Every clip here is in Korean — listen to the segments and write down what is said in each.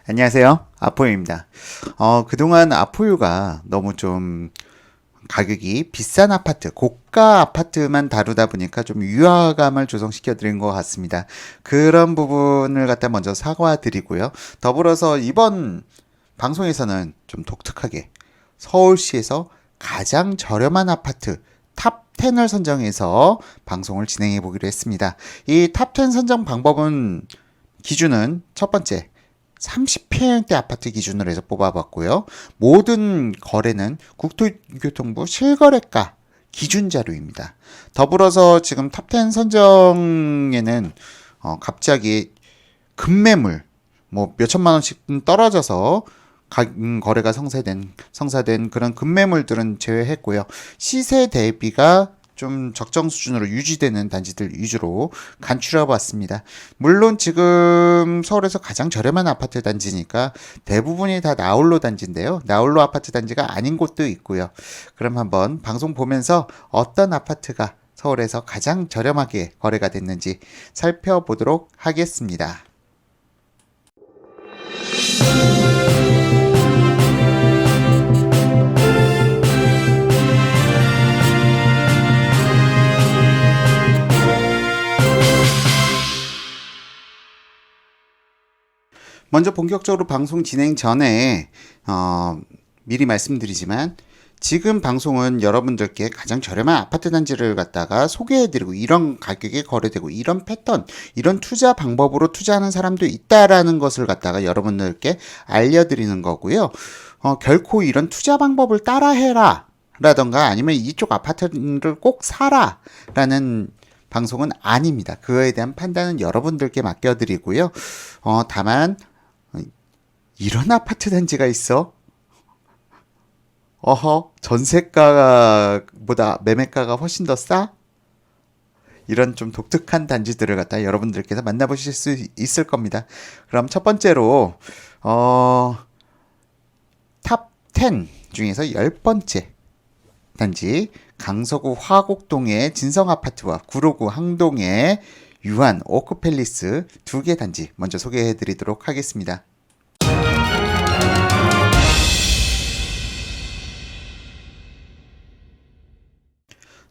안녕하세요. 아포유입니다. 그동안 아포유가 너무 좀 가격이 비싼 아파트, 고가 아파트만 다루다 보니까 좀 유화감을 조성시켜 드린 것 같습니다. 그런 부분을 갖다 먼저 사과드리고요. 더불어서 이번 방송에서는 좀 독특하게 서울시에서 가장 저렴한 아파트 탑 10을 선정해서 방송을 진행해 보기로 했습니다. 이 탑 10 선정 방법은 기준은 첫 번째 30평대 아파트 기준으로 해서 뽑아봤고요. 모든 거래는 국토교통부 실거래가 기준 자료입니다. 더불어서 지금 탑10 선정에는 갑자기 급매물 뭐 몇천만 원씩 떨어져서 거래가 성사된 그런 급매물들은 제외했고요. 시세 대비가 좀 적정 수준으로 유지되는 단지들 위주로 간추려 봤습니다. 물론 지금 서울에서 가장 저렴한 아파트 단지니까 대부분이 다 나홀로 단지인데요. 나홀로 아파트 단지가 아닌 곳도 있고요. 그럼 한번 방송 보면서 어떤 아파트가 서울에서 가장 저렴하게 거래가 됐는지 살펴보도록 하겠습니다. 먼저 본격적으로 방송 진행 전에 미리 말씀드리지만 지금 방송은 여러분들께 가장 저렴한 아파트 단지를 갖다가 소개해드리고 이런 가격에 거래되고 이런 패턴, 이런 투자 방법으로 투자하는 사람도 있다라는 것을 갖다가 여러분들께 알려드리는 거고요. 결코 이런 투자 방법을 따라해라 라던가 아니면 이쪽 아파트를 꼭 사라 라는 방송은 아닙니다. 그거에 대한 판단은 여러분들께 맡겨드리고요. 다만 이런 아파트 단지가 있어? 전세가보다 매매가가 훨씬 더 싸? 이런 좀 독특한 단지들을 갖다 여러분들께서 만나보실 수 있을 겁니다. 그럼 첫 번째로, 탑 10 중에서 10번째 단지, 강서구 화곡동의 진성아파트와 구로구 항동의 유한 오크팰리스 두 개 단지 먼저 소개해 드리도록 하겠습니다.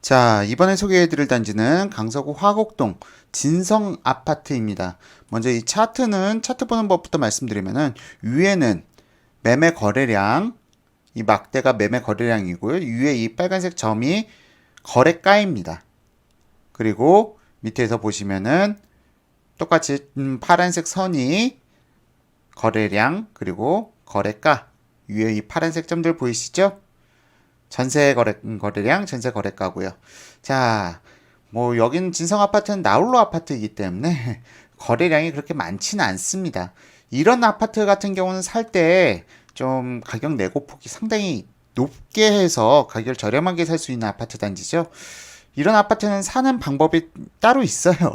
자, 이번에 소개해드릴 단지는 강서구 화곡동 진성 아파트입니다. 먼저 이 차트 보는 법부터 말씀드리면은 위에는 매매 거래량, 이 막대가 매매 거래량이고요. 위에 이 빨간색 점이 거래가입니다. 그리고 밑에서 보시면은 똑같이 파란색 선이 거래량 그리고 거래가, 위에 이 파란색 점들 보이시죠? 거래량, 전세 거래가고요. 자, 뭐 여기는 진성 아파트는 나홀로 아파트이기 때문에 거래량이 그렇게 많지는 않습니다. 이런 아파트 같은 경우는 살 때 좀 가격 내고폭이 상당히 높게 해서 가격을 저렴하게 살 수 있는 아파트 단지죠. 이런 아파트는 사는 방법이 따로 있어요.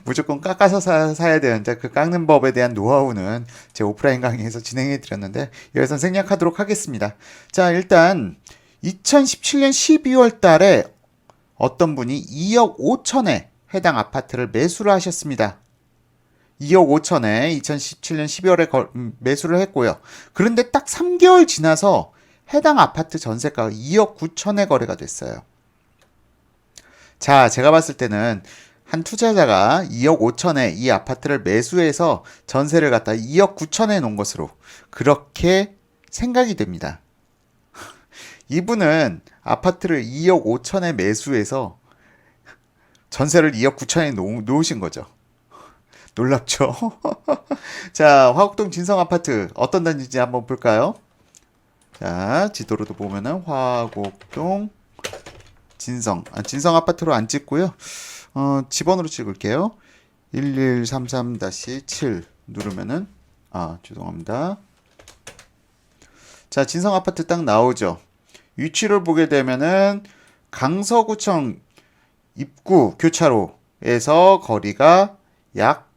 무조건 깎아서 사야 되는데 그 깎는 법에 대한 노하우는 제 오프라인 강의에서 진행해 드렸는데 여기서 생략하도록 하겠습니다. 자, 일단 2017년 12월 달에 어떤 분이 2억 5천에 해당 아파트를 매수를 하셨습니다. 2억 5천에 2017년 12월에 매수를 했고요. 그런데 딱 3개월 지나서 해당 아파트 전세가가 2억 9천에 거래가 됐어요. 자, 제가 봤을 때는 한 투자자가 2억 5천에 이 아파트를 매수해서 전세를 갖다 2억 9천에 놓은 것으로 그렇게 생각이 됩니다. 이분은 아파트를 2억 5천에 매수해서 전세를 2억 9천에 놓으신 거죠. 놀랍죠? 자, 화곡동 진성 아파트 어떤 단지인지 한번 볼까요? 자, 지도로도 보면은 화곡동 진성 아파트로 안 찍고요. 집번호로 찍을게요. 1133-7 누르면은 죄송합니다. 자, 진성 아파트 딱 나오죠. 위치를 보게 되면은 강서구청 입구 교차로에서 거리가 약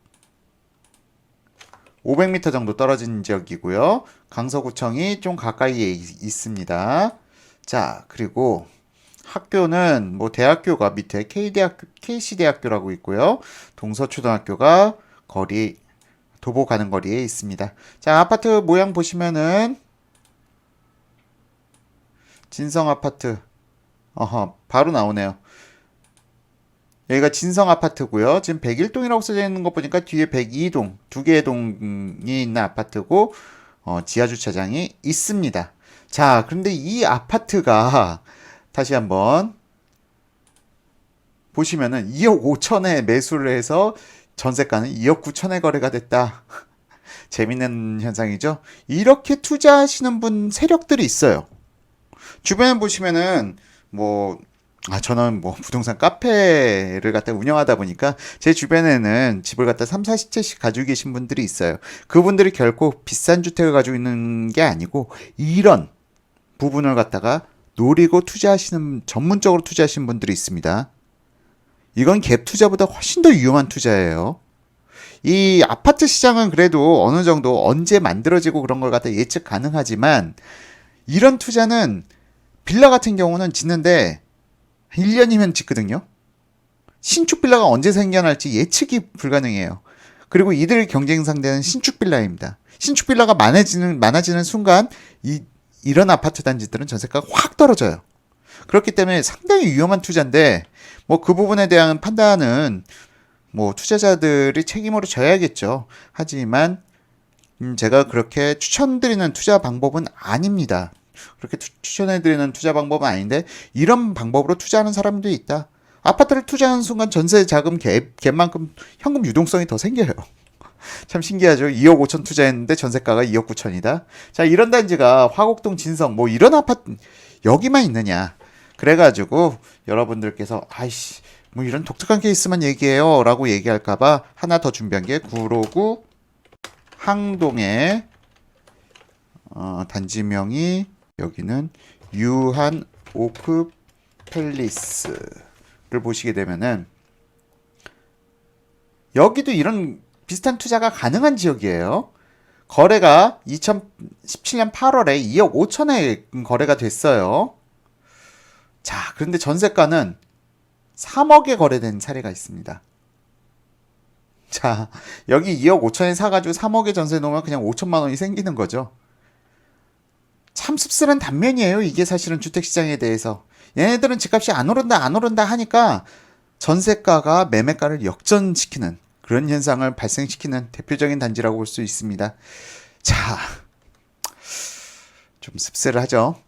500m 정도 떨어진 지역이고요. 강서구청이 좀 가까이에 있습니다. 자, 그리고 학교는 뭐 대학교가 밑에 KC대학교라고 있고요. 동서초등학교가 도보 가는 거리에 있습니다. 자, 아파트 모양 보시면은 진성 아파트. 바로 나오네요. 여기가 진성 아파트고요. 지금 101동이라고 써져 있는 거 보니까 뒤에 102동, 두 개의 동이 있는 아파트고 지하 주차장이 있습니다. 자, 그런데 이 아파트가 다시 한번 보시면은 2억 5천에 매수를 해서 전세가는 2억 9천에 거래가 됐다. 재밌는 현상이죠. 이렇게 투자하시는 분 세력들이 있어요. 주변에 보시면은 저는 부동산 카페를 갖다 운영하다 보니까 제 주변에는 집을 갖다 3, 40채씩 가지고 계신 분들이 있어요. 그분들이 결코 비싼 주택을 가지고 있는 게 아니고 이런 부분을 갖다가 노리고 투자하시는, 전문적으로 투자하시는 분들이 있습니다. 이건 갭 투자보다 훨씬 더 위험한 투자예요. 이 아파트 시장은 그래도 어느 정도 언제 만들어지고 그런 걸 갖다 예측 가능하지만 이런 투자는 빌라 같은 경우는 짓는데 1년이면 짓거든요. 신축 빌라가 언제 생겨날지 예측이 불가능해요. 그리고 이들 경쟁 상대는 신축 빌라입니다. 신축 빌라가 많아지는 순간 이런 아파트 단지들은 전세가가 확 떨어져요. 그렇기 때문에 상당히 위험한 투자인데 그 부분에 대한 판단은 투자자들이 책임으로 져야겠죠. 하지만 제가 그렇게 추천드리는 투자 방법은 아닙니다. 그렇게 추천해드리는 투자 방법은 아닌데 이런 방법으로 투자하는 사람도 있다. 아파트를 투자하는 순간 전세 자금 갭만큼 현금 유동성이 더 생겨요. 참 신기하죠. 2억 5천 투자했는데 전세가가 2억 9천이다. 자, 이런 단지가 화곡동 진성 이런 아파트 여기만 있느냐. 그래가지고 여러분들께서 아이씨 이런 독특한 케이스만 얘기해요 라고 얘기할까봐 하나 더 준비한 게 구로구 항동의 단지명이 여기는 유한 오크 팰리스를 보시게 되면은 여기도 이런 비슷한 투자가 가능한 지역이에요. 거래가 2017년 8월에 2억 5천에 거래가 됐어요. 자, 그런데 전세가는 3억에 거래된 사례가 있습니다. 자, 여기 2억 5천에 사가지고 3억에 전세 놓으면 그냥 5천만 원이 생기는 거죠. 참 씁쓸한 단면이에요. 이게 사실은 주택시장에 대해서. 얘네들은 집값이 안 오른다 하니까 전세가가 매매가를 역전시키는 그런 현상을 발생시키는 대표적인 단지라고 볼 수 있습니다. 자, 좀 씁쓸하죠.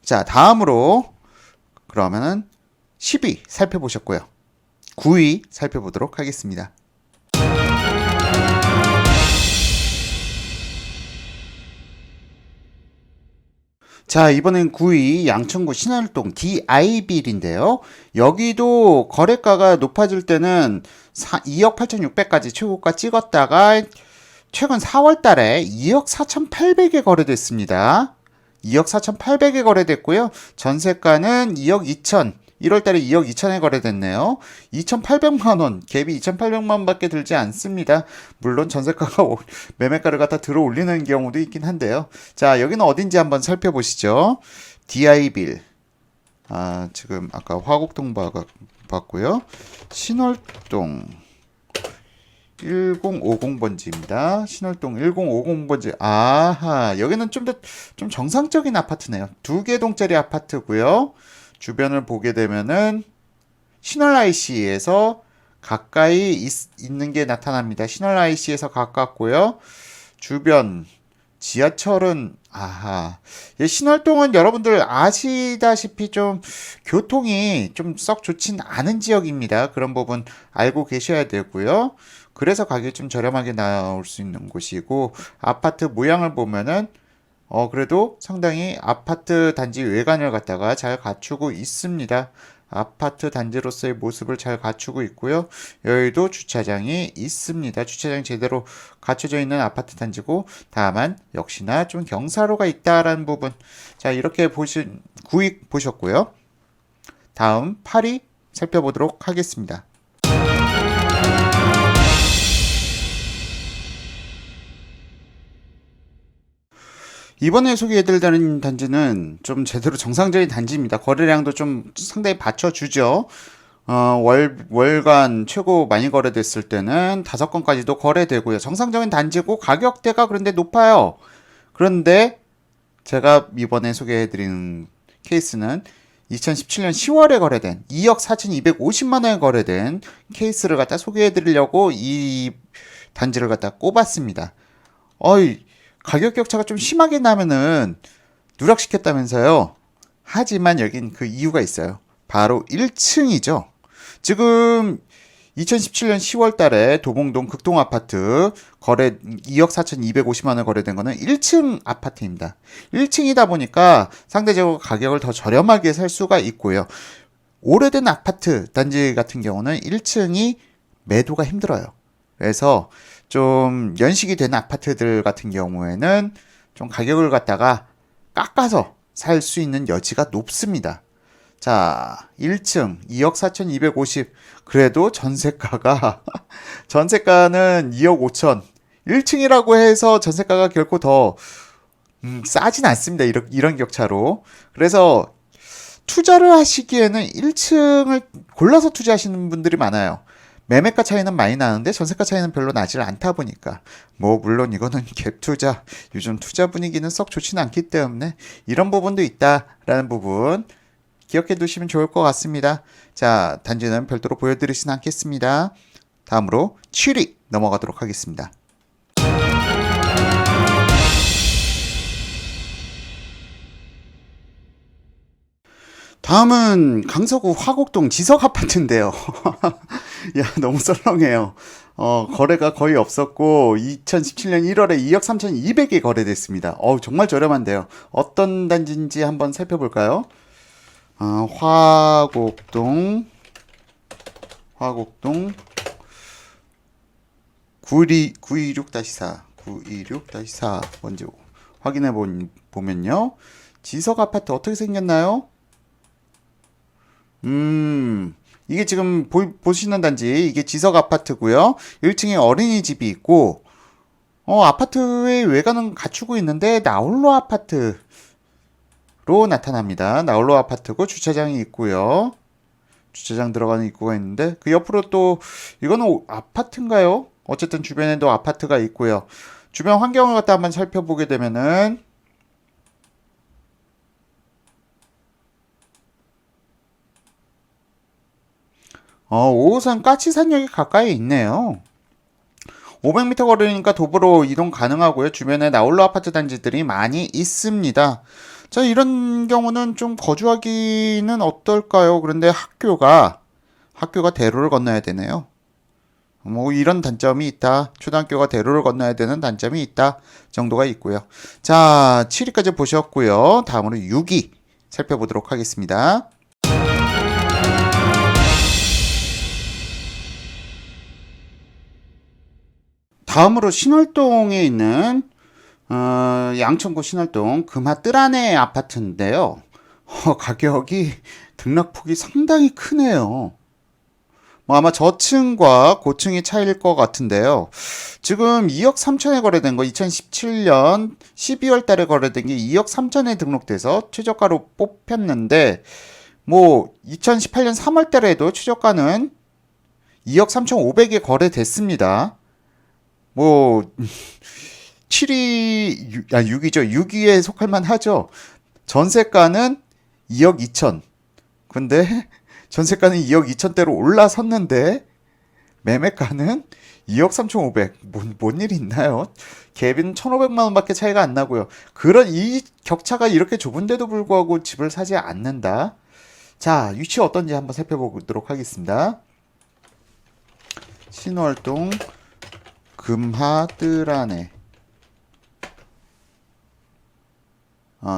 자, 다음으로 그러면은 10위 살펴보셨고요. 9위 살펴보도록 하겠습니다. 자, 이번엔 9위 양천구 신월동 DI빌인데요. 여기도 거래가가 높아질 때는 2억 8,600까지 최고가 찍었다가 최근 4월 달에 2억 4,800에 거래됐습니다. 2억 4,800에 거래됐고요. 전세가는 2억 2천, 1월 달에 2억 2천에 거래됐네요. 2,800만 원, 갭이 2,800만 원밖에 들지 않습니다. 물론 전세가가 매매가를 갖다 들어 올리는 경우도 있긴 한데요. 자, 여기는 어딘지 한번 살펴보시죠. DI빌. 지금 아까 화곡동 봤고요. 신월동 1050번지입니다. 신월동 1050번지. 아하, 여기는 좀 정상적인 아파트네요. 두 개 동짜리 아파트고요. 주변을 보게 되면은 신월 IC에서 가까이 있는 게 나타납니다. 신월 IC에서 가깝고요. 주변 지하철은 신월동은 여러분들 아시다시피 좀 교통이 좀 썩 좋진 않은 지역입니다. 그런 부분 알고 계셔야 되고요. 그래서 가격이 좀 저렴하게 나올 수 있는 곳이고, 아파트 모양을 보면은 그래도 상당히 아파트 단지 외관을 갖다가 잘 갖추고 있습니다. 아파트 단지로서의 모습을 잘 갖추고 있고요. 여기도 주차장이 있습니다. 주차장이 제대로 갖춰져 있는 아파트 단지고, 다만 역시나 좀 경사로가 있다라는 부분. 자, 이렇게 9위 보셨고요. 다음 8위 살펴보도록 하겠습니다. 이번에 소개해드릴 단지는 좀 제대로 정상적인 단지입니다. 거래량도 좀 상당히 받쳐주죠. 월간 최고 많이 거래됐을 때는 5건까지도 거래되고요. 정상적인 단지고 가격대가 그런데 높아요. 그런데 제가 이번에 소개해드리는 케이스는 2017년 10월에 거래된 2억 4,250만 원에 거래된 케이스를 갖다 소개해드리려고 이 단지를 갖다 꼽았습니다. 어이, 가격 격차가 좀 심하게 나면은 누락시켰다면서요. 하지만 여긴 그 이유가 있어요. 바로 1층이죠. 지금 2017년 10월 달에 도봉동 극동 아파트 거래 2억 4,250만 원 거래된 거는 1층 아파트입니다. 1층이다 보니까 상대적으로 가격을 더 저렴하게 살 수가 있고요. 오래된 아파트 단지 같은 경우는 1층이 매도가 힘들어요. 그래서 좀 연식이 된 아파트들 같은 경우에는 좀 가격을 갖다가 깎아서 살 수 있는 여지가 높습니다. 자, 1층 2억 4,250. 그래도 전세가가 전세가는 2억 5천. 1층이라고 해서 전세가가 결코 더 싸진 않습니다. 이런 격차로. 그래서 투자를 하시기에는 1층을 골라서 투자하시는 분들이 많아요. 매매가 차이는 많이 나는데 전세가 차이는 별로 나질 않다 보니까 뭐 물론 이거는 갭 투자, 요즘 투자 분위기는 썩 좋지는 않기 때문에 이런 부분도 있다라는 부분 기억해 두시면 좋을 것 같습니다. 자, 단지는 별도로 보여드리진 않겠습니다. 다음으로 7위 넘어가도록 하겠습니다. 다음은 강서구 화곡동 지석 아파트인데요. 야, 너무 썰렁해요. 거래가 거의 없었고 2017년 1월에 2억 3,200이 거래됐습니다. 정말 저렴한데요. 어떤 단지인지 한번 살펴볼까요? 화곡동 926-4 먼저 확인해 보면요. 지석 아파트 어떻게 생겼나요? 이게 지금 보시는 단지 이게 지석 아파트고요. 1층에 어린이집이 있고 아파트의 외관은 갖추고 있는데 나홀로 아파트로 나타납니다. 나홀로 아파트고 주차장이 있고요. 주차장 들어가는 입구가 있는데 그 옆으로 또 이거는 아파트인가요? 어쨌든 주변에도 아파트가 있고요. 주변 환경을 갖다 한번 살펴보게 되면은 5호선 까치산역이 가까이 있네요. 500m 거리니까 도보로 이동 가능하고요. 주변에 나홀로 아파트 단지들이 많이 있습니다. 자, 이런 경우는 좀 거주하기는 어떨까요? 그런데 학교가 대로를 건너야 되네요. 뭐 이런 단점이 있다. 초등학교가 대로를 건너야 되는 단점이 있다. 정도가 있고요. 자, 7위까지 보셨고요. 다음으로 6위 살펴보도록 하겠습니다. 다음으로 신월동에 있는 양천구 신월동 금하뜰안의 아파트인데요. 가격이 등락폭이 상당히 크네요. 뭐 아마 저층과 고층이 차이일 것 같은데요. 지금 2억 3천에 거래된 거 2017년 12월 달에 거래된 게 2억 3천에 등록돼서 최저가로 뽑혔는데 뭐 2018년 3월 달에도 최저가는 2억 3,500에 거래됐습니다. 뭐 7위 6위죠. 6위에 속할 만하죠. 전세가는 2억 2천. 근데 전세가는 2억 2천대로 올라섰는데 매매가는 2억 3,500. 뭔 일이 있나요? 갭은 1,500만 원밖에 차이가 안 나고요. 그런 이 격차가 이렇게 좁은데도 불구하고 집을 사지 않는다. 자, 위치 어떤지 한번 살펴보도록 하겠습니다. 신월동 금하뜰안에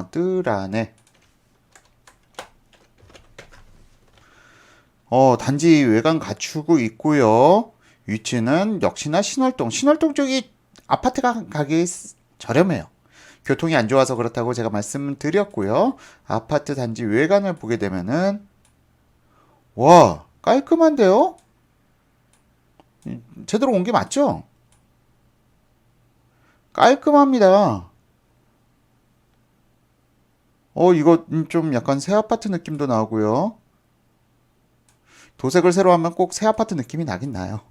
뜰안에 단지 외관 갖추고 있고요. 위치는 역시나 신월동 쪽이 아파트가 가격이 저렴해요. 교통이 안 좋아서 그렇다고 제가 말씀드렸고요. 아파트 단지 외관을 보게 되면은 와, 깔끔한데요? 제대로 온 게 맞죠? 깔끔합니다. 이거 좀 약간 새 아파트 느낌도 나고요. 도색을 새로 하면 꼭 새 아파트 느낌이 나긴 나요.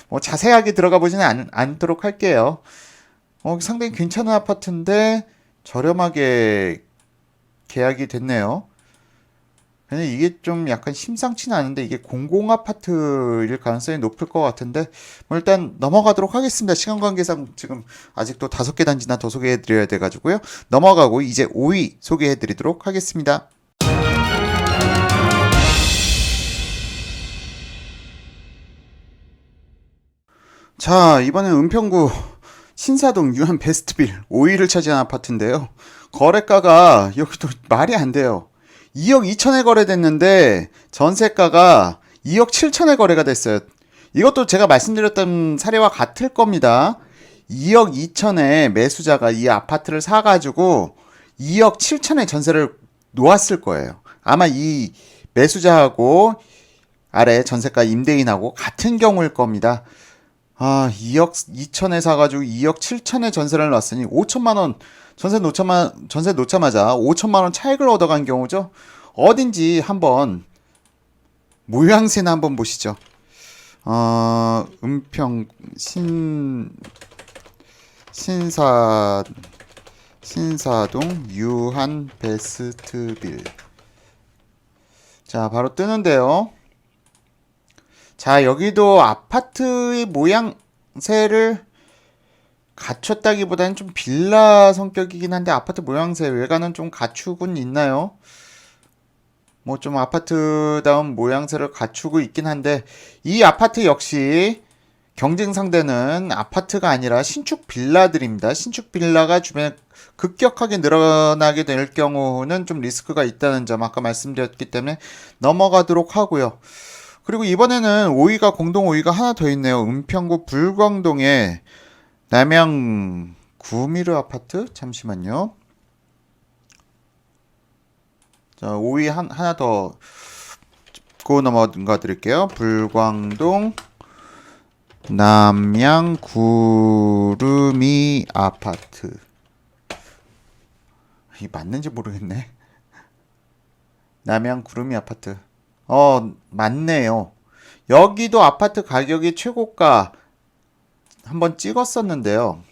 뭐 자세하게 들어가 보지는 않도록 할게요. 상당히 괜찮은 아파트인데 저렴하게 계약이 됐네요. 근데 이게 좀 약간 심상치는 않은데 이게 공공 아파트일 가능성이 높을 것 같은데 뭐 일단 넘어가도록 하겠습니다. 시간 관계상 지금 아직도 5개 단지나 더 소개해 드려야 돼 가지고요. 넘어가고 이제 5위 소개해 드리도록 하겠습니다. 자, 이번엔 은평구 신사동 유한 베스트빌 5위를 차지한 아파트인데요. 거래가가 여기도 말이 안 돼요. 2억 2천에 거래됐는데 전세가가 2억 7천에 거래가 됐어요. 이것도 제가 말씀드렸던 사례와 같을 겁니다. 2억 2천에 매수자가 이 아파트를 사가지고 2억 7천에 전세를 놓았을 거예요. 아마 이 매수자하고 아래 전세가 임대인하고 같은 경우일 겁니다. 2억 2천에 사가지고 2억 7천에 전세를 놨으니 5천만 원 전세 놓자마자 5천만 원 차익을 얻어간 경우죠. 어딘지 한번 모양새나 한번 보시죠. 은평 신사동 유한 베스트빌. 자, 바로 뜨는데요. 자, 여기도 아파트의 모양새를 갖췄다기보다는 좀 빌라 성격이긴 한데 아파트 모양새 외관은 좀 갖추곤 있나요? 뭐 좀 아파트다운 모양새를 갖추고 있긴 한데 이 아파트 역시 경쟁 상대는 아파트가 아니라 신축 빌라들입니다. 신축 빌라가 주변에 급격하게 늘어나게 될 경우는 좀 리스크가 있다는 점 아까 말씀드렸기 때문에 넘어가도록 하고요. 그리고 이번에는 5위가 공동 5위가 하나 더 있네요. 은평구 불광동에 남양 구미르 아파트? 잠시만요. 자, 5위 하나 더 짚고 넘어가 드릴게요. 불광동 남양 구름이 아파트. 이게 맞는지 모르겠네. 남양 구름이 아파트. 맞네요. 여기도 아파트 가격이 최고가 한번 찍었었는데요.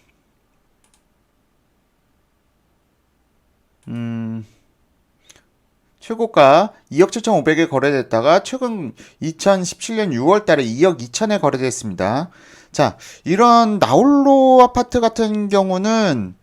최고가 2억 7,500에 거래됐다가 최근 2017년 6월 달에 2억 2천에 거래됐습니다. 자, 이런 나홀로 아파트 같은 경우는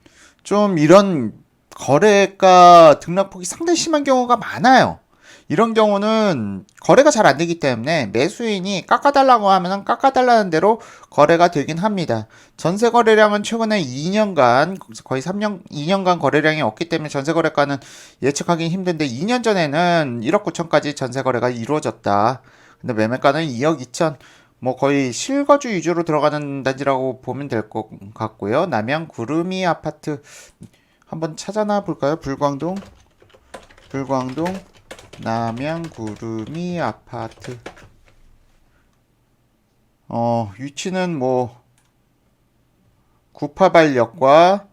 좀 이런 거래가 등락폭이 상당히 심한 경우가 많아요. 이런 경우는 거래가 잘 안 되기 때문에 매수인이 깎아달라고 하면 깎아달라는 대로 거래가 되긴 합니다. 전세 거래량은 최근에 2년간 거의 2년간 거래량이 없기 때문에 전세 거래가는 예측하기 힘든데 2년 전에는 1억 9천까지 전세 거래가 이루어졌다. 근데 매매가는 2억 2천, 뭐 거의 실거주 위주로 들어가는 단지라고 보면 될 것 같고요. 남양 구름이 아파트 한번 찾아나 볼까요? 불광동 남양 구름이 아파트. 위치는 뭐 구파발역과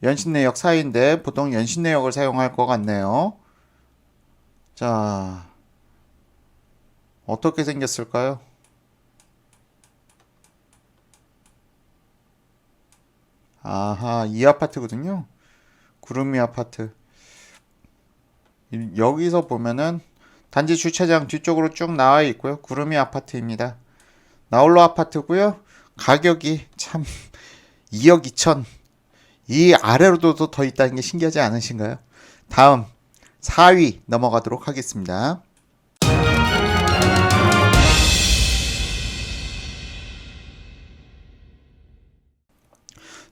연신내역 사이인데 보통 연신내역을 사용할 것 같네요. 자, 어떻게 생겼을까요? 아하, 이 아파트거든요. 구름이 아파트. 여기서 보면은 단지 주차장 뒤쪽으로 쭉 나와 있고요. 구름이 아파트입니다. 나홀로 아파트고요. 가격이 참 2억 2천. 이 아래로도 더 있다는 게 신기하지 않으신가요? 다음 4위 넘어가도록 하겠습니다.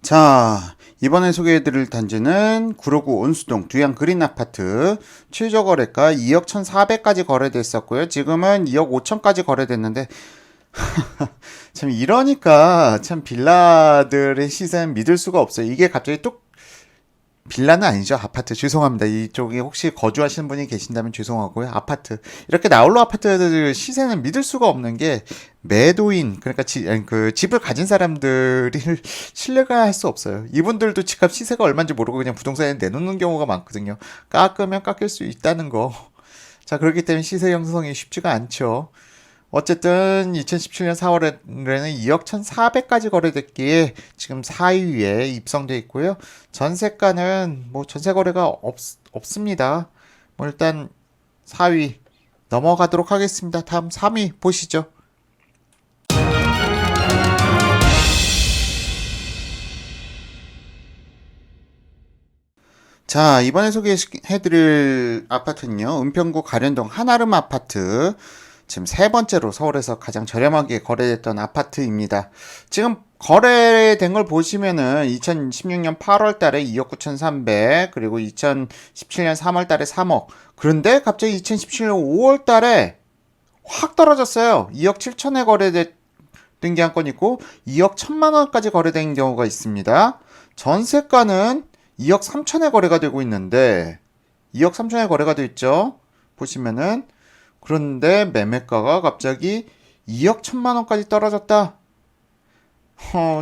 자, 이번에 소개해드릴 단지는 구로구 온수동 두양 그린 아파트. 최저 거래가 2억 1,400까지 거래됐었고요. 지금은 2억 5천까지 거래됐는데 참 이러니까 참 빌라들의 시세는 믿을 수가 없어요. 이게 갑자기 뚝 빌라는 아니죠. 아파트. 죄송합니다. 이쪽에 혹시 거주하시는 분이 계신다면 죄송하고요. 아파트. 이렇게 나홀로 아파트들 시세는 믿을 수가 없는 게 매도인, 그러니까 집을 가진 사람들을 신뢰가 할 수 없어요. 이분들도 집값 시세가 얼마인지 모르고 그냥 부동산에 내놓는 경우가 많거든요. 깎으면 깎일 수 있다는 거. 자, 그렇기 때문에 시세 형성이 쉽지가 않죠. 어쨌든 2017년 4월에는 2억 1,400까지 거래됐기에 지금 4위에 입성돼 있고요. 전세가는 뭐 전세 거래가 없습니다. 뭐 일단 4위 넘어가도록 하겠습니다. 다음 3위 보시죠. 자, 이번에 소개해드릴 아파트는요, 은평구 가련동 한아름 아파트. 지금 세 번째로 서울에서 가장 저렴하게 거래됐던 아파트입니다. 지금 거래된 걸 보시면은 2016년 8월 달에 2억 9,300, 그리고 2017년 3월 달에 3억. 그런데 갑자기 2017년 5월 달에 확 떨어졌어요. 2억 7천에 거래된 게 한 건 있고, 2억 1천만 원까지 거래된 경우가 있습니다. 전세가는 2억 3천에 거래가 되고 있는데 2억 3천에 거래가 되어 있죠. 보시면은 그런데 매매가가 갑자기 2억 1천만 원까지 떨어졌다.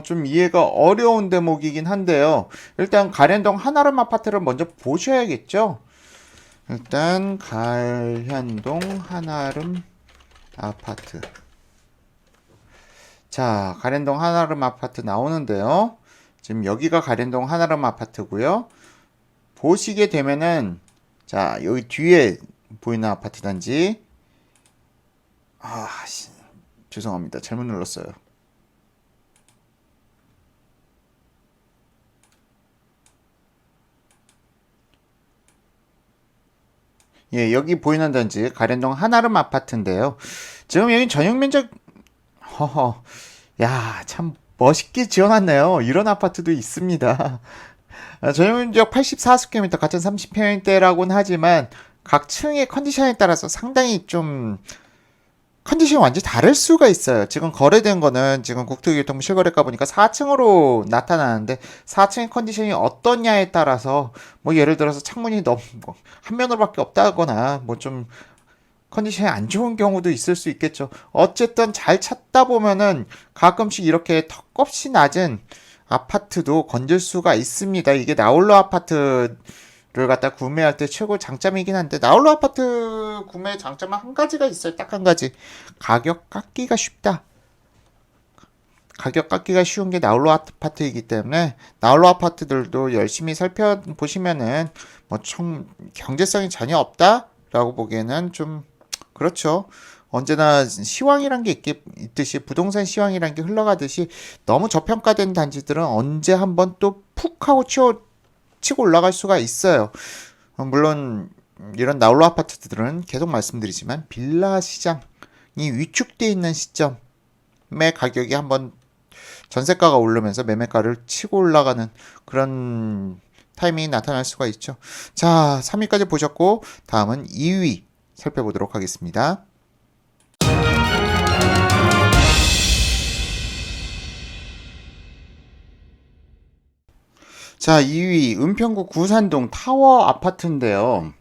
좀 이해가 어려운 대목이긴 한데요. 일단 가련동 한아름 아파트를 먼저 보셔야겠죠. 일단 가련동 한아름 아파트. 자, 가련동 한아름 아파트 나오는데요. 지금 여기가 가련동 한아름 아파트고요. 보시게 되면은 자, 여기 뒤에 보이는 아파트 단지 죄송합니다. 잘못 눌렀어요. 예, 여기 보이는 단지 가련동 한아름 아파트인데요. 지금 여기 전용 면적 야, 참 멋있게 지어놨네요. 이런 아파트도 있습니다. 전용면적 84스퀘어미터, 가천 30평대라고는 하지만 각 층의 컨디션에 따라서 상당히 좀 컨디션이 완전히 다를 수가 있어요. 지금 거래된 거는 지금 국토교통 실거래가 보니까 4층으로 나타나는데 4층의 컨디션이 어떠냐에 따라서 뭐 예를 들어서 창문이 너무 한 면으로밖에 없다거나 뭐 좀 컨디션이 안 좋은 경우도 있을 수 있겠죠. 어쨌든 잘 찾다 보면은 가끔씩 이렇게 턱없이 낮은 아파트도 건질 수가 있습니다. 이게 나홀로 아파트를 갖다 구매할 때 최고 장점이긴 한데, 나홀로 아파트 구매 장점은 한 가지가 있어요. 딱 한 가지. 가격 깎기가 쉽다. 가격 깎기가 쉬운 게 나홀로 아파트이기 때문에 나홀로 아파트들도 열심히 살펴보시면은 뭐 경제성이 전혀 없다라고 보기에는 좀 그렇죠. 언제나 시황이란 게 있듯이 부동산 시황이란 게 흘러가듯이 너무 저평가된 단지들은 언제 한번 또 푹 하고 치고 올라갈 수가 있어요. 물론 이런 나홀로 아파트들은 계속 말씀드리지만 빌라 시장이 위축돼 있는 시점에 가격이 한번 전세가가 오르면서 매매가를 치고 올라가는 그런 타이밍이 나타날 수가 있죠. 자, 3위까지 보셨고 다음은 2위 살펴보도록 하겠습니다. 자, 2위 은평구 구산동 타워 아파트인데요.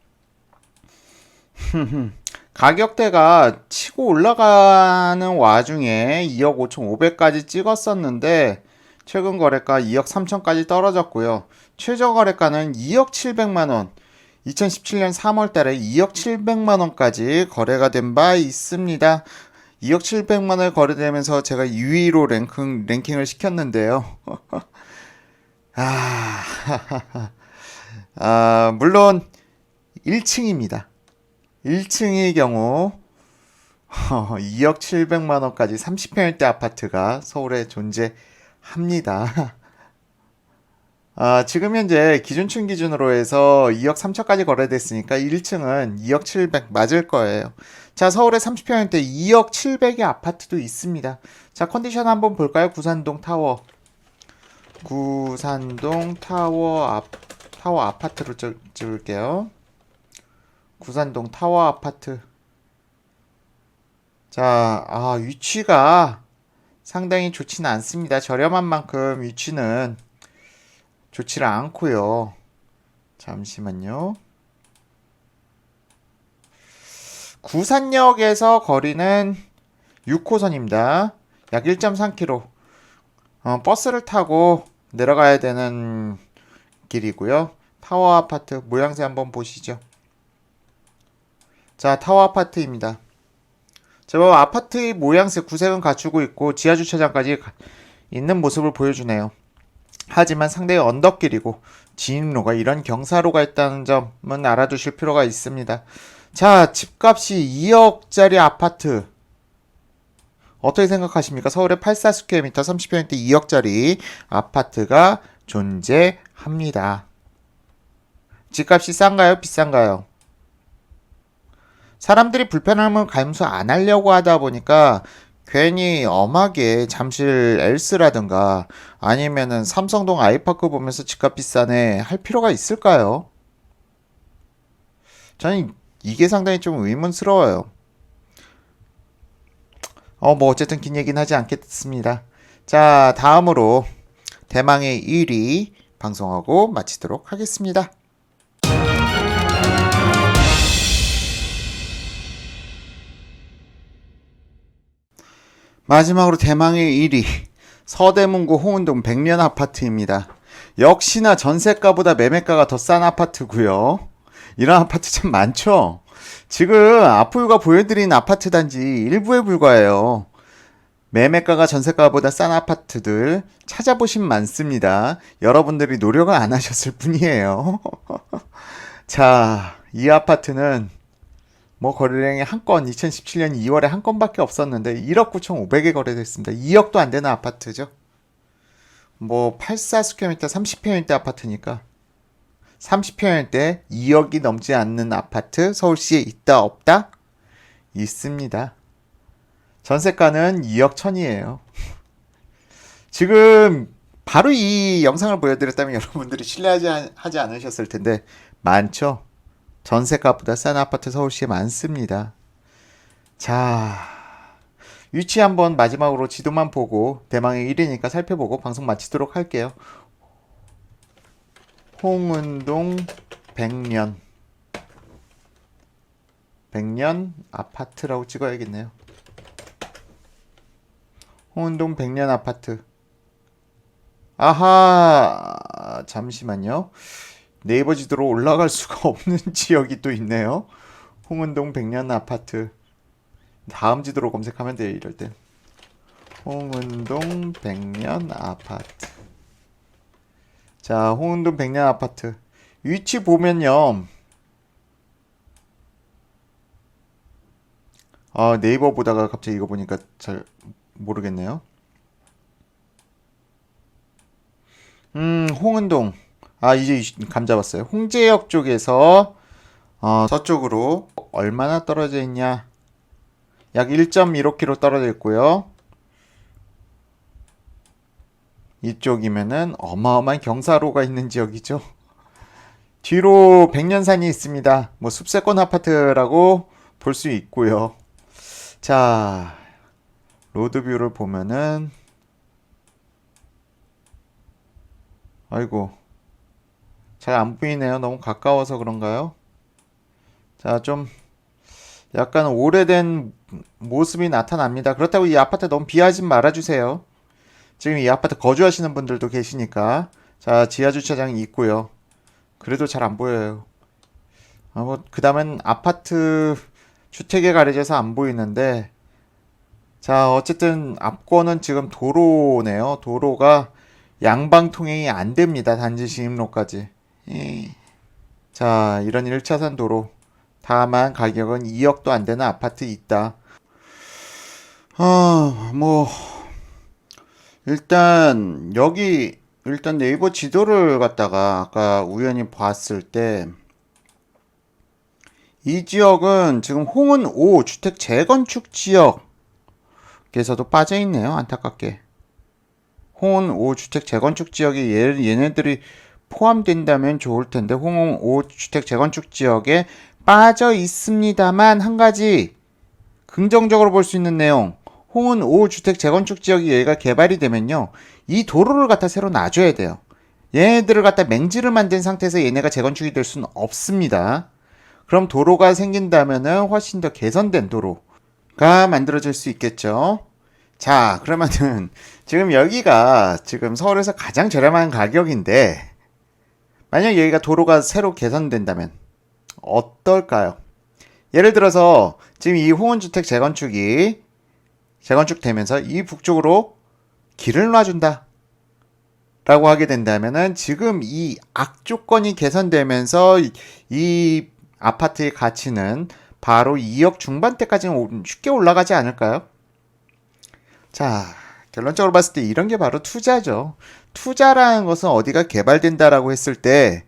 가격대가 치고 올라가는 와중에 2억 5,500까지 찍었었는데 최근 거래가 2억 3천까지 떨어졌고요. 최저 거래가는 2억 700만 원. 2017년 3월 달에 2억 700만 원까지 거래가 된 바 있습니다. 2억 700만 원에 거래되면서 제가 2위로 랭킹을 시켰는데요. 물론 1층입니다. 1층의 경우 2억 700만 원까지 30평대 아파트가 서울에 존재합니다. 지금 현재 기준층 기준으로 해서 2억 3천까지 거래됐으니까 1층은 2억 700 맞을 거예요. 자, 서울에 30평대 2억 700의 아파트도 있습니다. 자, 컨디션 한번 볼까요? 구산동 타워. 구산동 타워 아파트로 찍을게요. 구산동 타워 아파트. 자, 위치가 상당히 좋지는 않습니다. 저렴한 만큼 위치는 좋지를 않고요. 잠시만요. 구산역에서 거리는 6호선입니다. 약 1.3km. 버스를 타고 내려가야 되는 길이고요. 타워 아파트 모양새 한번 보시죠. 자, 타워 아파트입니다. 저 아파트의 모양새 구색은 갖추고 있고 지하 주차장까지 있는 모습을 보여주네요. 하지만 상대의 언덕길이고 진입로가 이런 경사로가 있다는 점은 알아두실 필요가 있습니다. 자, 집값이 2억짜리 아파트 어떻게 생각하십니까? 서울의 84스퀘어미터 30평대 2억짜리 아파트가 존재합니다. 집값이 싼가요? 비싼가요? 사람들이 불편함을 감수 안 하려고 하다 보니까 괜히 엄하게 잠실 엘스라든가 아니면은 삼성동 아이파크 보면서 집값 비싸네 할 필요가 있을까요? 저는 이게 상당히 좀 의문스러워요. 뭐 어쨌든 긴 얘기는 하지 않겠습니다. 자, 다음으로 대망의 1위 방송하고 마치도록 하겠습니다. 마지막으로 대망의 1위 서대문구 홍은동 백년 아파트입니다. 역시나 전세가보다 매매가가 더 싼 아파트고요. 이런 아파트 참 많죠. 지금 아포유가 보여드린 아파트 단지 일부에 불과해요. 매매가가 전세가보다 싼 아파트들 찾아보시면 많습니다. 여러분들이 노력을 안 하셨을 뿐이에요. 자, 이 아파트는 뭐 거래량이 한 건 2017년 2월에 한 건밖에 없었는데 1억 9,500에 거래됐습니다. 2억도 안 되는 아파트죠. 뭐 84스퀘어미터 30평대 아파트니까 30평대 2억이 넘지 않는 아파트 서울시에 있다 없다? 있습니다. 전세가는 2억 천이에요. 지금 바로 이 영상을 보여드렸다면 여러분들이 신뢰하지 않으셨을 텐데 많죠? 전세가보다 싼 아파트 서울시에 많습니다. 자, 위치 한번 마지막으로 지도만 보고 대망의 1위니까 살펴보고 방송 마치도록 할게요. 홍은동 백년 아파트라고 찍어야겠네요. 홍은동 백년 아파트. 아하, 잠시만요. 네이버 지도로 올라갈 수가 없는 지역이 또 있네요. 홍은동 백년 아파트. 다음 지도로 검색하면 돼요, 이럴 땐. 홍은동 백년 아파트. 자, 홍은동 백년 아파트. 위치 보면요. 네이버 보다가 갑자기 이거 보니까 잘 모르겠네요. 홍은동. 이제 감 잡았어요. 홍제역 쪽에서 서쪽으로 얼마나 떨어져 있냐? 약 1.15km 떨어져 있고요. 이쪽이면은 어마어마한 경사로가 있는 지역이죠. 뒤로 백년산이 있습니다. 뭐 숲세권 아파트라고 볼 수 있고요. 자, 로드뷰를 보면은 아이고 잘 안 보이네요. 너무 가까워서 그런가요? 자, 좀 약간 오래된 모습이 나타납니다. 그렇다고 이 아파트 너무 비하지 말아주세요. 지금 이 아파트 거주하시는 분들도 계시니까. 자, 지하주차장이 있고요. 그래도 잘 안 보여요. 그 다음엔 아파트 주택에 가려져서 안 보이는데, 자, 어쨌든 앞권은 지금 도로네요. 도로가 양방 통행이 안 됩니다. 단지 진입로까지. 자, 이런 1차선 도로. 다만 가격은 2억도 안 되는 아파트 있다. 뭐 일단 여기 일단 네이버 지도를 갖다가 아까 우연히 봤을 때 이 지역은 지금 홍은 5 주택 재건축 지역에서도 빠져 있네요. 안타깝게. 홍은 5 주택 재건축 지역에 얘네들이 포함된다면 좋을 텐데 홍은 5 주택 재건축 지역에 빠져 있습니다만 한 가지 긍정적으로 볼 수 있는 내용. 홍은 5 주택 재건축 지역이 여기가 개발이 되면요. 이 도로를 갖다 새로 놔줘야 돼요. 얘네들을 갖다 맹지를 만든 상태에서 얘네가 재건축이 될 수는 없습니다. 그럼 도로가 생긴다면은 훨씬 더 개선된 도로가 만들어질 수 있겠죠. 자, 그러면은 지금 여기가 지금 서울에서 가장 저렴한 가격인데 만약 여기가 도로가 새로 개선된다면 어떨까요? 예를 들어서 지금 이 호원주택 재건축되면서 이 북쪽으로 길을 놔준다 라고 하게 된다면은 지금 이 악조건이 개선되면서 이 아파트의 가치는 바로 2억 중반대까지는 쉽게 올라가지 않을까요? 자, 결론적으로 봤을 때 이런 게 바로 투자죠. 투자라는 것은 어디가 개발된다라고 했을 때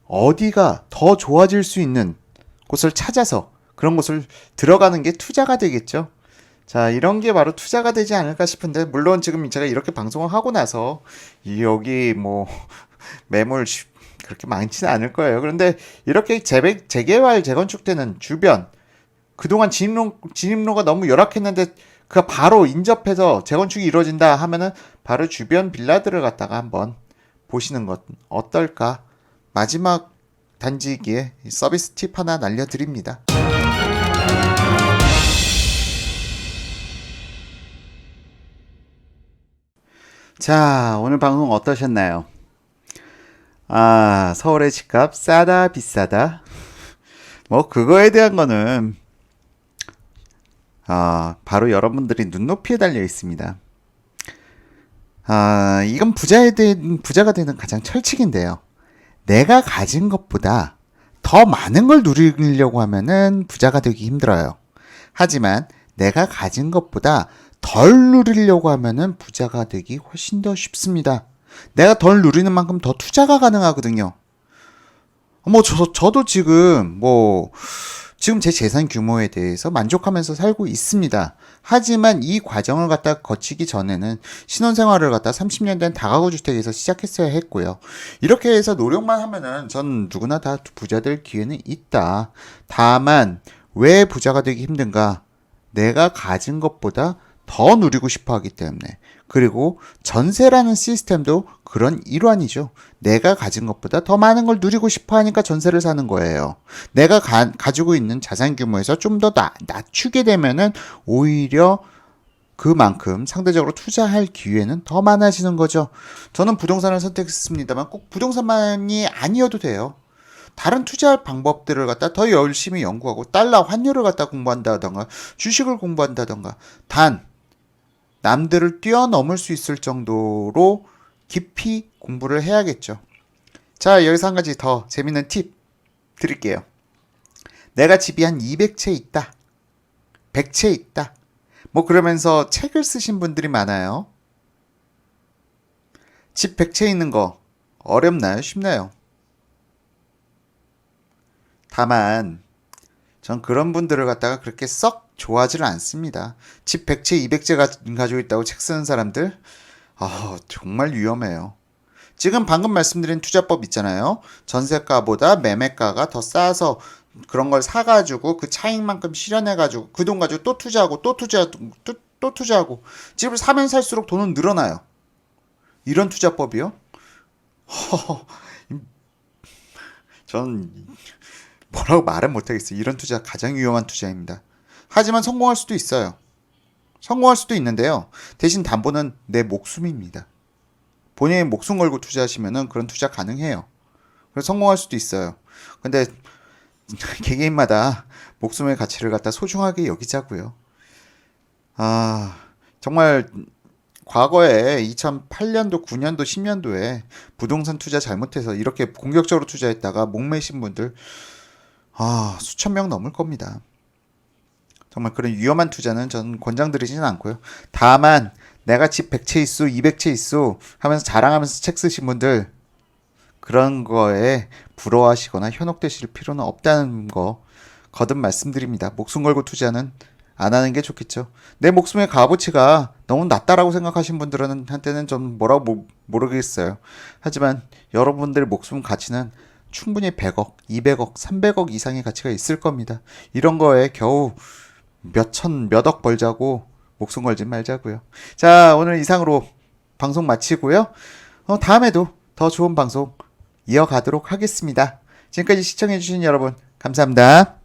어디가 더 좋아질 수 있는 곳을 찾아서 그런 곳을 들어가는 게 투자가 되겠죠. 자, 이런 게 바로 투자가 되지 않을까 싶은데, 물론 지금 제가 이렇게 방송을 하고 나서 여기 뭐 매물 그렇게 많지는 않을 거예요. 그런데 이렇게 재개발 재건축되는 주변, 그동안 진입로가 너무 열악했는데 그 바로 인접해서 재건축이 이루어진다 하면은 바로 주변 빌라들을 갖다가 한번 보시는 것 어떨까? 마지막 단지기에 서비스 팁 하나 날려드립니다. 자, 오늘 방송 어떠셨나요? 아, 서울의 집값 싸다 비싸다? 뭐 그거에 대한 거는 바로 여러분들이 눈높이에 달려 있습니다. 이건 부자가 되는 가장 철칙인데요. 내가 가진 것보다 더 많은 걸 누리려고 하면은 부자가 되기 힘들어요. 하지만 내가 가진 것보다 덜 누리려고 하면은 부자가 되기 훨씬 더 쉽습니다. 내가 덜 누리는 만큼 더 투자가 가능하거든요. 저도 지금 제 재산 규모에 대해서 만족하면서 살고 있습니다. 하지만 이 과정을 갖다 거치기 전에는 신혼생활을 갖다 30년 된 다가구 주택에서 시작했어야 했고요. 이렇게 해서 노력만 하면은 전 누구나 다 부자 될 기회는 있다. 다만 왜 부자가 되기 힘든가? 내가 가진 것보다 더 누리고 싶어 하기 때문에. 그리고 전세라는 시스템도 그런 일환이죠. 내가 가진 것보다 더 많은 걸 누리고 싶어 하니까 전세를 사는 거예요. 내가 가지고 있는 자산 규모에서 좀 더 낮추게 되면은 오히려 그만큼 상대적으로 투자할 기회는 더 많아지는 거죠. 저는 부동산을 선택했습니다만 꼭 부동산만이 아니어도 돼요. 다른 투자할 방법들을 갖다 더 열심히 연구하고 달러 환율을 갖다 공부한다던가 주식을 공부한다던가 단 남들을 뛰어넘을 수 있을 정도로 깊이 공부를 해야겠죠. 자, 여기서 한 가지 더 재밌는 팁 드릴게요. 내가 집이 한 200채 있다. 100채 있다. 뭐 그러면서 책을 쓰신 분들이 많아요. 집 100채 있는 거 어렵나요? 쉽나요? 다만 전 그런 분들을 갖다가 그렇게 썩 좋아하지를 않습니다. 집 100채, 200채 가지고 있다고 책 쓰는 사람들 정말 위험해요. 지금 방금 말씀드린 투자법 있잖아요. 전세가보다 매매가가 더 싸서 그런 걸 사가지고 그 차익만큼 실현해가지고 그 돈 가지고 또 투자하고 또 투자하고 집을 사면 살수록 돈은 늘어나요. 이런 투자법이요? 전 뭐라고 말은 못하겠어요. 이런 투자 가장 위험한 투자입니다. 하지만 성공할 수도 있어요. 성공할 수도 있는데요. 대신 담보는 내 목숨입니다. 본인의 목숨 걸고 투자하시면은 그런 투자 가능해요. 그래서 성공할 수도 있어요. 근데 개개인마다 목숨의 가치를 갖다 소중하게 여기자고요. 정말 과거에 2008년도, 9년도, 10년도에 부동산 투자 잘못해서 이렇게 공격적으로 투자했다가 목매신 분들 수천 명 넘을 겁니다. 정말 그런 위험한 투자는 저는 권장드리지는 않고요. 다만 내가 집 100채 있어, 200채 있어 하면서 자랑하면서 책 쓰신 분들 그런 거에 부러워하시거나 현혹되실 필요는 없다는 거 거듭 말씀드립니다. 목숨 걸고 투자는 안 하는 게 좋겠죠. 내 목숨의 값어치가 너무 낮다라고 생각하신 분들은 한테는 좀 뭐라고 모르겠어요. 하지만 여러분들의 목숨 가치는 충분히 100억, 200억, 300억 이상의 가치가 있을 겁니다. 이런 거에 겨우 몇억 벌자고 목숨 걸지 말자고요. 자, 오늘 이상으로 방송 마치고요. 다음에도 더 좋은 방송 이어가도록 하겠습니다. 지금까지 시청해주신 여러분 감사합니다.